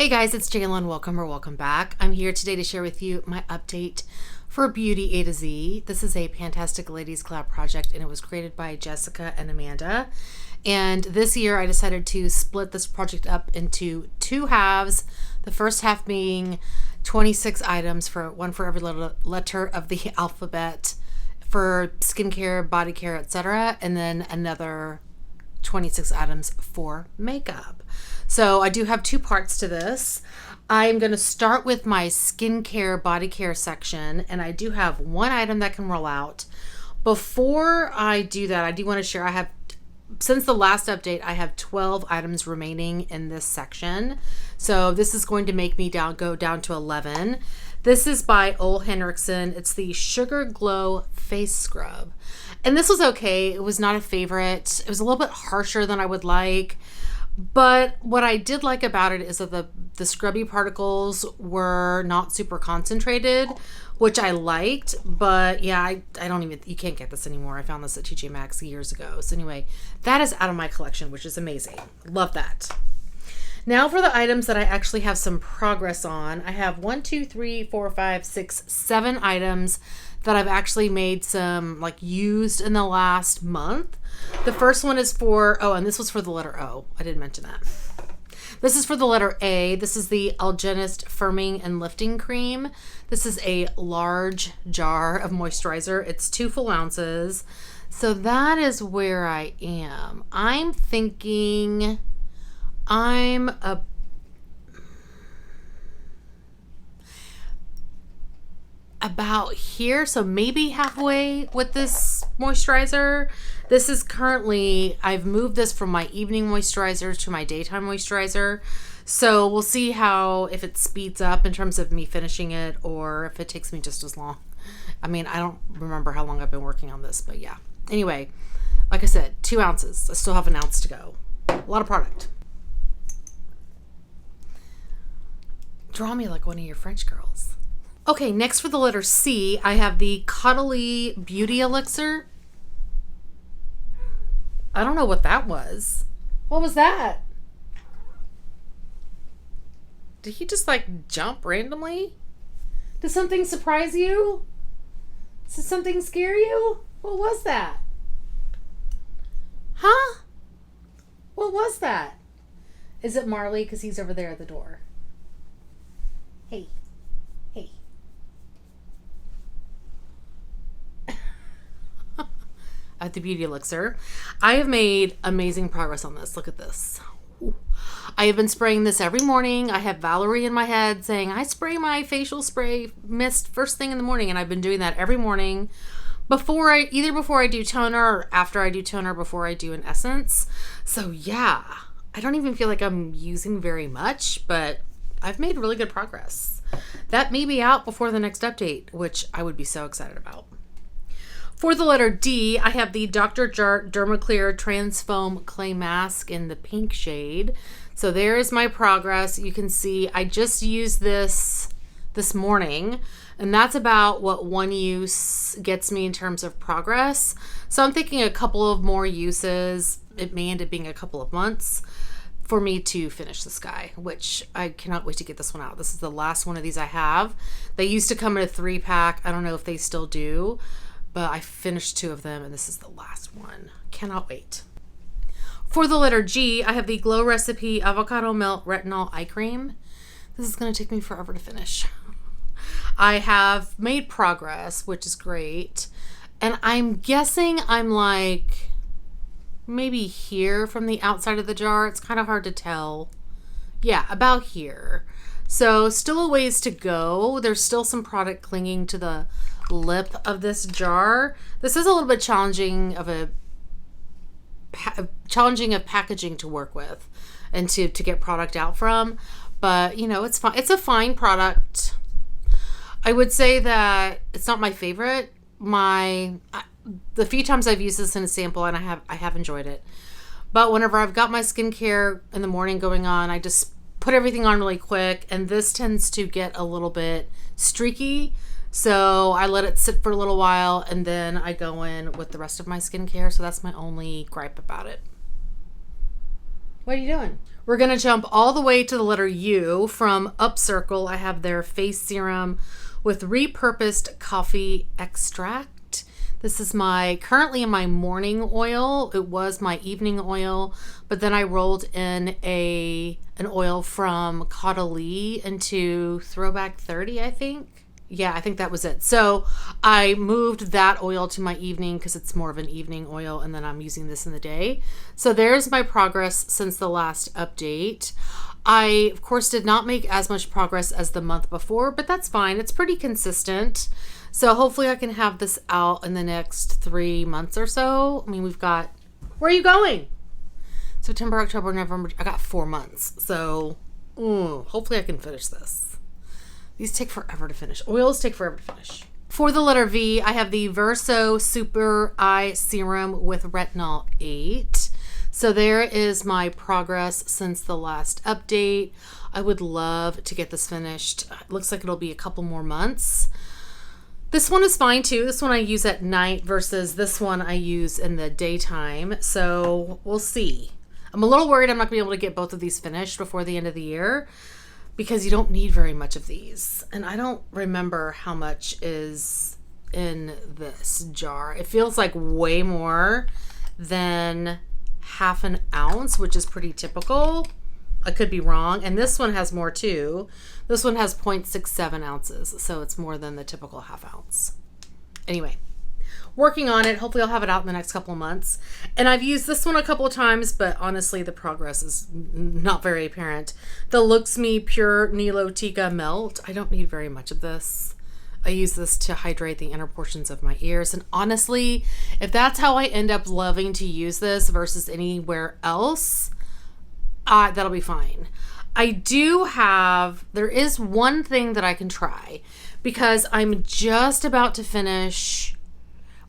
Hey guys, it's Jalen. Welcome back. I'm here today to share with you my update for Beauty A to Z. This is a Pantastic Ladies Collab project and it was created by Jessica and Amanda. And this year I decided to split this project up into two halves. The first half being 26 items, for one for every letter of the alphabet for skincare, body care, etc. And then another 26 items for makeup. So I do have two parts to this. I'm going to start with my skincare, body care section, and I do have one item that can roll out. Before I do that, I do want to share, since the last update, I have 12 items remaining in this section. So this is going to make me go down to 11. This is by Ole Henriksen. It's the Sugar Glow Face Scrub. And this was okay. It was not a favorite. It was a little bit harsher than I would like. But what I did like about it is that the scrubby particles were not super concentrated, which I liked. But yeah, you can't get this anymore. I found this at TJ Maxx years ago. So anyway, that is out of my collection, which is amazing. Love that. Now for the items that I actually have some progress on. I have 7 items that I've actually made some used in the last month. The first one is and this was for the letter O. I didn't mention that. This is for the letter A. This is the Algenist Firming and Lifting Cream. This is a large jar of moisturizer. It's 2 full ounces. So that is where I am. I'm thinking I'm about here, so maybe halfway with this moisturizer. This is currently, I've moved this from my evening moisturizer to my daytime moisturizer. So we'll see if it speeds up in terms of me finishing it or if it takes me just as long. I mean, I don't remember how long I've been working on this, but yeah. Anyway, like I said, 2 ounces. I still have an ounce to go. A lot of product. Draw me like one of your French girls. Okay, next for the letter C, I have the Cuddly Beauty Elixir. I don't know what that was. What was that? Did he just jump randomly? Did something surprise you? Did something scare you? What was that? Huh? What was that? Is it Marley? Because he's over there at the door. Hey. Hey. At the Beauty Elixir. I have made amazing progress on this. Look at this. Ooh. I have been spraying this every morning. I have Valerie in my head saying, I spray my facial spray mist first thing in the morning, and I've been doing that every morning before I do toner or after I do toner, before I do an essence. So yeah, I don't even feel like I'm using very much, but I've made really good progress. That may be out before the next update, which I would be so excited about. For the letter D, I have the Dr. Jart Dermaclear Transfoam Clay Mask in the pink shade. So there is my progress. You can see I just used this morning, and that's about what one use gets me in terms of progress. So I'm thinking a couple of more uses. It may end up being a couple of months for me to finish this guy, which I cannot wait to get this one out. This is the last one of these I have. They used to come in a 3-pack. I don't know if they still do, but I finished 2 of them, and this is the last one. Cannot wait. For the letter G, I have the Glow Recipe Avocado Melt Retinol Eye Cream. This is going to take me forever to finish. I have made progress, which is great. And I'm guessing I'm maybe here from the outside of the jar. It's kind of hard to tell. Yeah, about here. So still a ways to go. There's still some product clinging to the lip of this jar. This is a little bit challenging of packaging to work with and to get product out from, but it's fine. It's a fine product. I would say that it's not my favorite. The few times I've used this in a sample, and I have enjoyed it, but whenever I've got my skincare in the morning going on, I just put everything on really quick, and this tends to get a little bit streaky. So I let it sit for a little while, and then I go in with the rest of my skincare. So that's my only gripe about it. What are you doing? We're going to jump all the way to the letter U. From Upcircle, I have their face serum with repurposed coffee extract. This is currently in my morning oil. It was my evening oil, but then I rolled in an oil from Collab into Throwback 30, I think. Yeah, I think that was it. So I moved that oil to my evening because it's more of an evening oil, and then I'm using this in the day. So there's my progress since the last update. I, of course, did not make as much progress as the month before, but that's fine. It's pretty consistent. So hopefully I can have this out in the next 3 months or so. I mean, where are you going? September, October, November. I got 4 months. So hopefully I can finish this. These take forever to finish. Oils take forever to finish. For the letter V, I have the Verso Super Eye Serum with Retinol 8. So there is my progress since the last update. I would love to get this finished. It looks like it'll be a couple more months. This one is fine too. This one I use at night versus this one I use in the daytime. So we'll see. I'm a little worried I'm not going to be able to get both of these finished before the end of the year, because you don't need very much of these. And I don't remember how much is in this jar. It feels like way more than half an ounce, which is pretty typical. I could be wrong. And this one has more too. This one has 0.67 ounces. So it's more than the typical half ounce. Anyway, working on it. Hopefully I'll have it out in the next couple of months. And I've used this one a couple of times, but honestly, the progress is not very apparent. The Luxme Pure Nilotica Melt. I don't need very much of this. I use this to hydrate the inner portions of my ears. And honestly, if that's how I end up loving to use this versus anywhere else, that'll be fine. There is one thing that I can try, because I'm just about to finish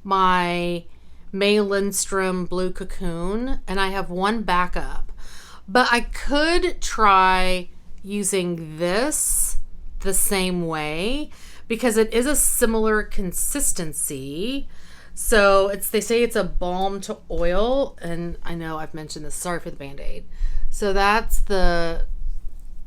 my May Lindstrom Blue Cocoon, and I have one backup. But I could try using this the same way, because it is a similar consistency. So they say it's a balm to oil, and I know I've mentioned this. Sorry for the Band-Aid. So that's the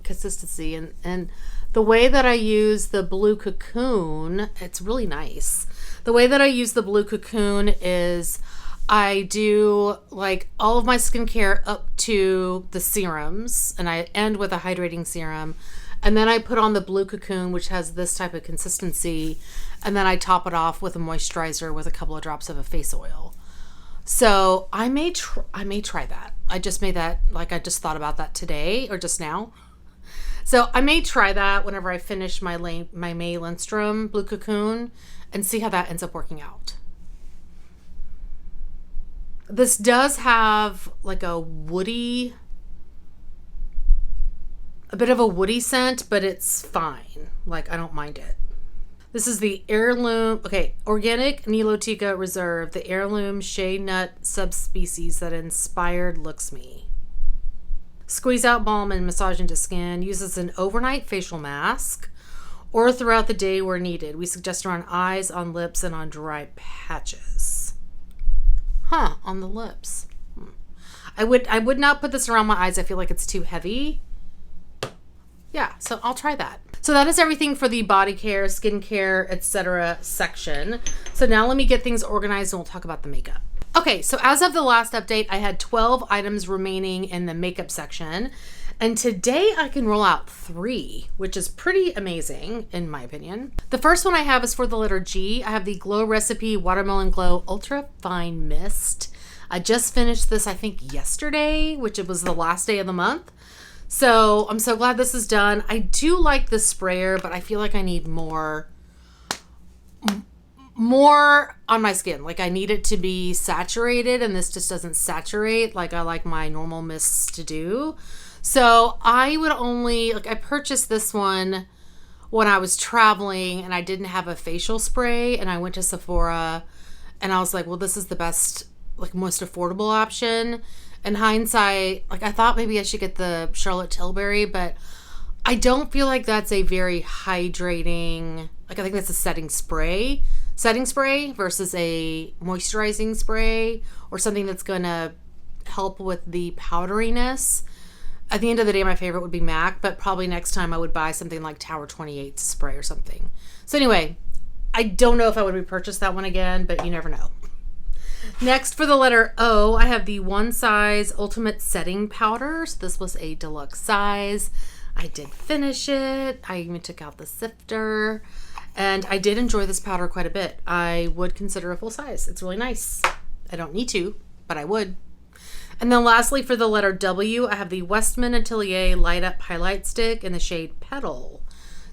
consistency, and the way that I use the Blue Cocoon, it's really nice. The way that I use the Blue Cocoon is I do like all of my skincare up to the serums, and I end with a hydrating serum. And then I put on the Blue Cocoon, which has this type of consistency. And then I top it off with a moisturizer with a couple of drops of a face oil. So I may try that. I just made that, I just thought about that today or just now. So I may try that whenever I finish my May Lindstrom Blue Cocoon and see how that ends up working out. This does have a bit of a woody scent, but it's fine. I don't mind it. This is the Organic Nilotica Reserve, the heirloom shea nut subspecies that inspired Luxme. Squeeze out balm and massage into skin. Uses an overnight facial mask or throughout the day where needed. We suggest around eyes, on lips, and on dry patches. On the lips. I would not put this around my eyes. I feel like it's too heavy. Yeah, so I'll try that. So that is everything for the body care, skincare, etc. section. So now let me get things organized and we'll talk about the makeup. Okay, so as of the last update, I had 12 items remaining in the makeup section. And today I can roll out 3, which is pretty amazing in my opinion. The first one I have is for the letter G. I have the Glow Recipe Watermelon Glow Ultra Fine Mist. I just finished this, I think yesterday, which it was the last day of the month. So I'm so glad this is done. I do like the sprayer, but I feel like I need more on my skin. I need it to be saturated, and this just doesn't saturate like I like my normal mists to do. So I would only, I purchased this one when I was traveling and I didn't have a facial spray, and I went to Sephora and I was like, well, this is the best, most affordable option. In hindsight, I thought maybe I should get the Charlotte Tilbury, but I don't feel like that's a very hydrating, I think that's a setting spray versus a moisturizing spray or something that's going to help with the powderiness. at the end of the day, my favorite would be MAC, but probably next time I would buy something like Tower 28 spray or something. So anyway, I don't know if I would repurchase that one again, but you never know. Next, for the letter O, I have the One Size Ultimate Setting Powder. So this was a deluxe size. I did finish it. I even took out the sifter. And I did enjoy this powder quite a bit. I would consider a full size. It's really nice. I don't need to, but I would. And then lastly, for the letter W, I have the Westman Atelier Light Up Highlight Stick in the shade Petal.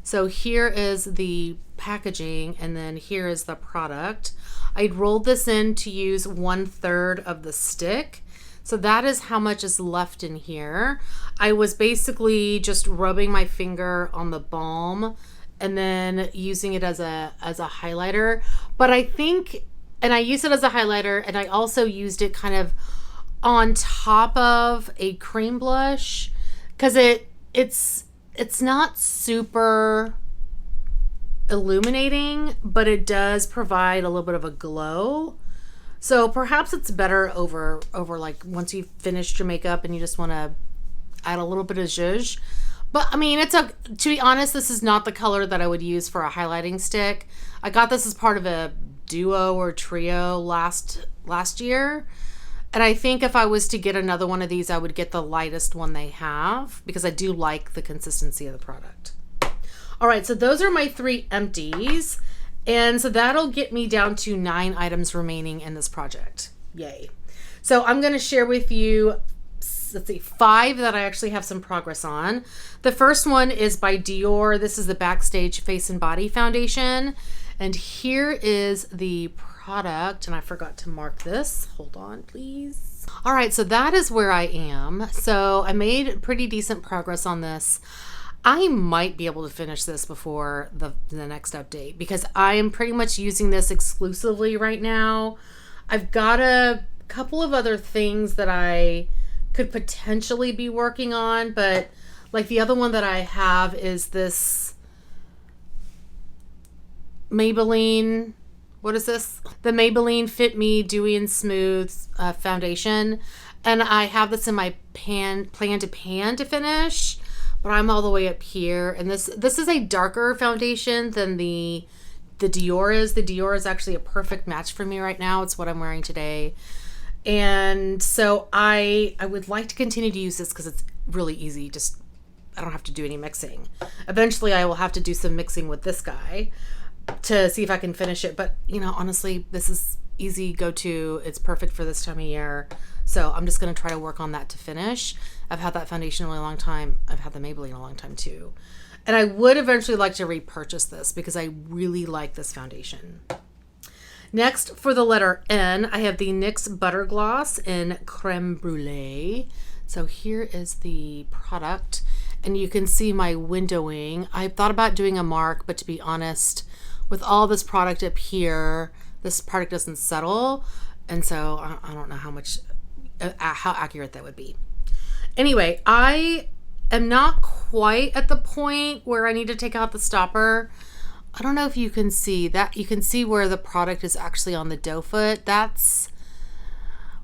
So here is the packaging, and then here is the product. I'd rolled this in to use 1/3 of the stick. So that is how much is left in here. I was basically just rubbing my finger on the balm and then using it as a highlighter. But I think, and I used it as a highlighter, and I also used it kind of on top of a cream blush, because it's not super illuminating, but it does provide a little bit of a glow. So perhaps it's better over like once you've finished your makeup and you just want to add a little bit of zhuzh. But I mean, to be honest, this is not the color that I would use for a highlighting stick. I got this as part of a duo or trio last year. And I think if I was to get another one of these, I would get the lightest one they have, because I do like the consistency of the product. All right, so those are my 3 empties. And so that'll get me down to 9 items remaining in this project. Yay. So I'm going to share with you, let's see, 5 that I actually have some progress on. The first one is by Dior. This is the Backstage Face and Body Foundation. And here is the product, and I forgot to mark this. Hold on, please. All right, so that is where I am. So I made pretty decent progress on this. I might be able to finish this before the next update, because I am pretty much using this exclusively right now. I've got a couple of other things that I could potentially be working on, but like the other one that I have is this Maybelline, what is this? The Maybelline Fit Me Dewy and Smooth foundation. And I have this in my plan to pan to finish, but I'm all the way up here. And this is a darker foundation than the Dior is. The Dior is actually a perfect match for me right now. It's what I'm wearing today. And so I would like to continue to use this because it's really easy. Just, I don't have to do any mixing. Eventually I will have to do some mixing with this guy to see if I can finish it. But, you know, honestly, this is easy go-to. It's perfect for this time of year. So I'm just going to try to work on that to finish. I've had that foundation a really long time. I've had the Maybelline a long time too. And I would eventually like to repurchase this because I really like this foundation. Next, for the letter N, I have the NYX Butter Gloss in Creme Brulee. So here is the product, and you can see my windowing. I thought about doing a mark, but to be honest, with all this product up here, this product doesn't settle, and so I don't know how accurate that would be. Anyway, I am not quite at the point where I need to take out the stopper. I don't know if you can see that. You can see where the product is actually on the doe foot. That's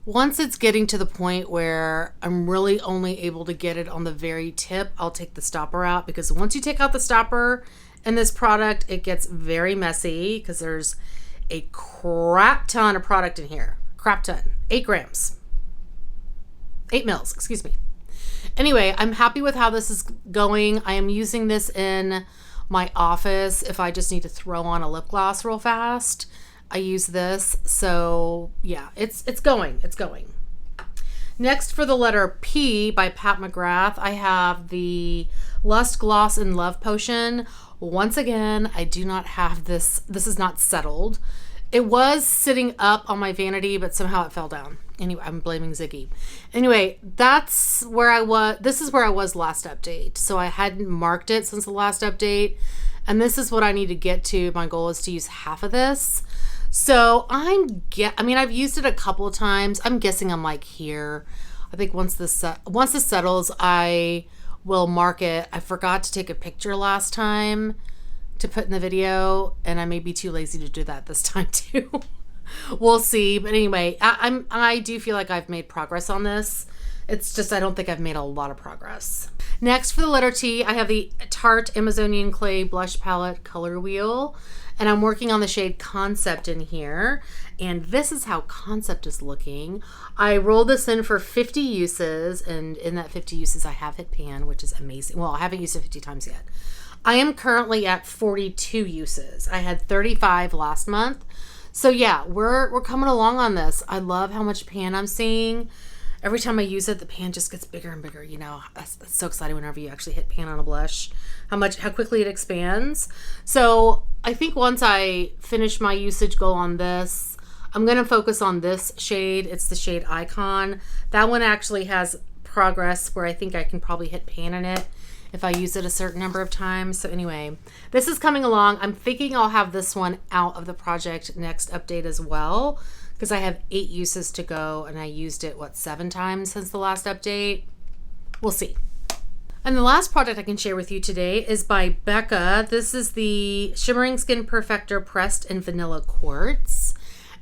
once it's getting to the point where I'm really only able to get it on the very tip, I'll take the stopper out, because once you take out the stopper in this product, it gets very messy because there's a crap ton of product in here. Crap ton. 8 grams. 8 mils, excuse me. Anyway, I'm happy with how this is going. I am using this in my office if I just need to throw on a lip gloss real fast. I use this. So yeah, it's going. It's going. Next, for the letter P by Pat McGrath, I have the Lust Gloss and Love Potion. Once again, I do not have this. This is not settled. It was sitting up on my vanity, but somehow it fell down. Anyway, I'm blaming Ziggy. Anyway, that's where I was. This is where I was last update. So I hadn't marked it since the last update. And this is what I need to get to. My goal is to use half of this. So I mean, I've used it a couple of times. I'm guessing I'm like here. I think once this settles, I will mark it. I forgot to take a picture last time to put in the video, and I may be too lazy to do that this time too. We'll see. But anyway, I do feel like I've made progress on this. It's just, I don't think I've made a lot of progress. Next, for the letter T, I have the Tarte Amazonian Clay Blush Palette Color Wheel. And I'm working on the shade Concept in here. And this is how Concept is looking. I rolled this in for 50 uses. And in that 50 uses, I have hit pan, which is amazing. Well, I haven't used it 50 times yet. I am currently at 42 uses. I had 35 last month. So yeah, we're coming along on this. I love how much pan I'm seeing. Every time I use it, the pan just gets bigger and bigger. You know, that's so exciting whenever you actually hit pan on a blush, how quickly it expands. So I think once I finish my usage goal on this, I'm going to focus on this shade. It's the shade Icon. That one actually has progress where I think I can probably hit pan in it if I use it a certain number of times. So anyway, this is coming along. I'm thinking I'll have this one out of the project next update as well, because I have 8 uses to go and I used it, 7 times since the last update? We'll see. And the last product I can share with you today is by Becca. This is the Shimmering Skin Perfector Pressed in Vanilla Quartz.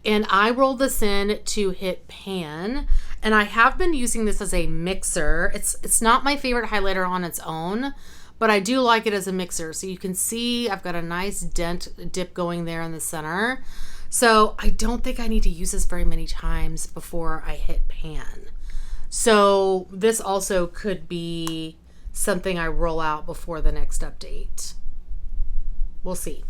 And I rolled this in to hit pan. And I have been using this as a mixer. It's not my favorite highlighter on its own, but I do like it as a mixer. So you can see I've got a nice dip going there in the center. So I don't think I need to use this very many times before I hit pan. So this also could be something I roll out before the next update. We'll see.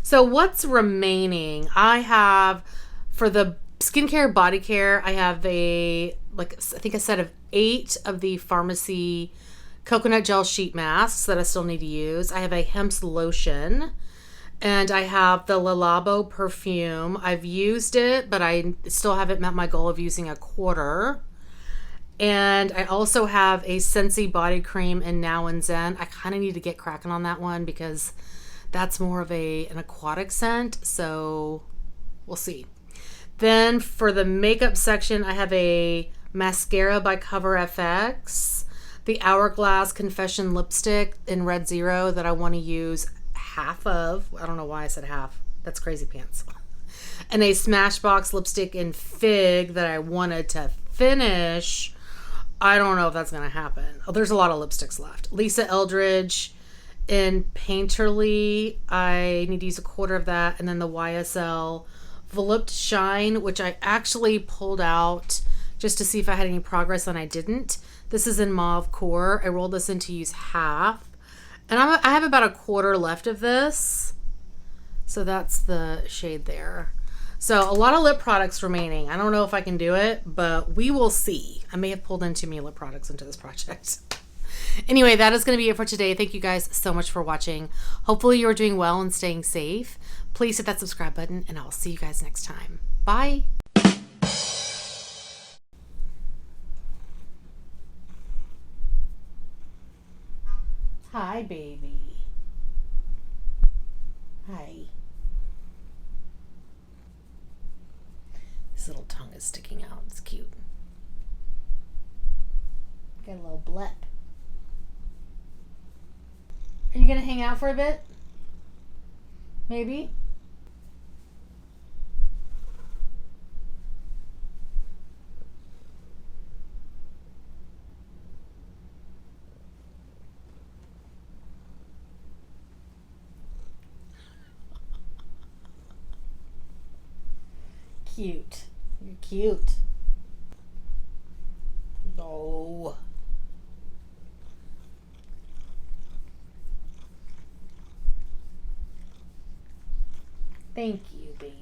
So what's remaining? I have, for the skincare, body care, I have I think a set of 8 of the Pharmacy coconut gel sheet masks that I still need to use. I have a Hemp's lotion. And I have the Le Labo perfume. I've used it, but I still haven't met my goal of using a quarter. And I also have a Scentsy body cream in Now and Zen. I kind of need to get cracking on that one because that's more of an aquatic scent. So we'll see. Then for the makeup section, I have a mascara by Cover FX, the Hourglass Confession lipstick in Red Zero that I want to use half of. I don't know why I said half. That's crazy pants. And a Smashbox lipstick in Fig that I wanted to finish. I don't know if that's going to happen. Oh, there's a lot of lipsticks left. Lisa Eldridge in Painterly. I need to use a quarter of that. And then the YSL Volupte Shine, which I actually pulled out just to see if I had any progress, and I didn't. This is in Mauve Core. I rolled this in to use half. And I have about a quarter left of this. So that's the shade there. So a lot of lip products remaining. I don't know if I can do it, but we will see. I may have pulled in too many lip products into this project. Anyway, that is going to be it for today. Thank you guys so much for watching. Hopefully you are doing well and staying safe. Please hit that subscribe button, and I'll see you guys next time. Bye. Hi, baby. Hi. His little tongue is sticking out. It's cute. Got a little blep. Are you going to hang out for a bit? Maybe? Cute. You're cute. No. Thank you, baby.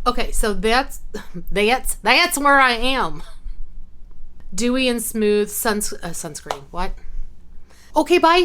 Okay, so that's where I am. Dewy and smooth sunscreen. What? Okay, bye.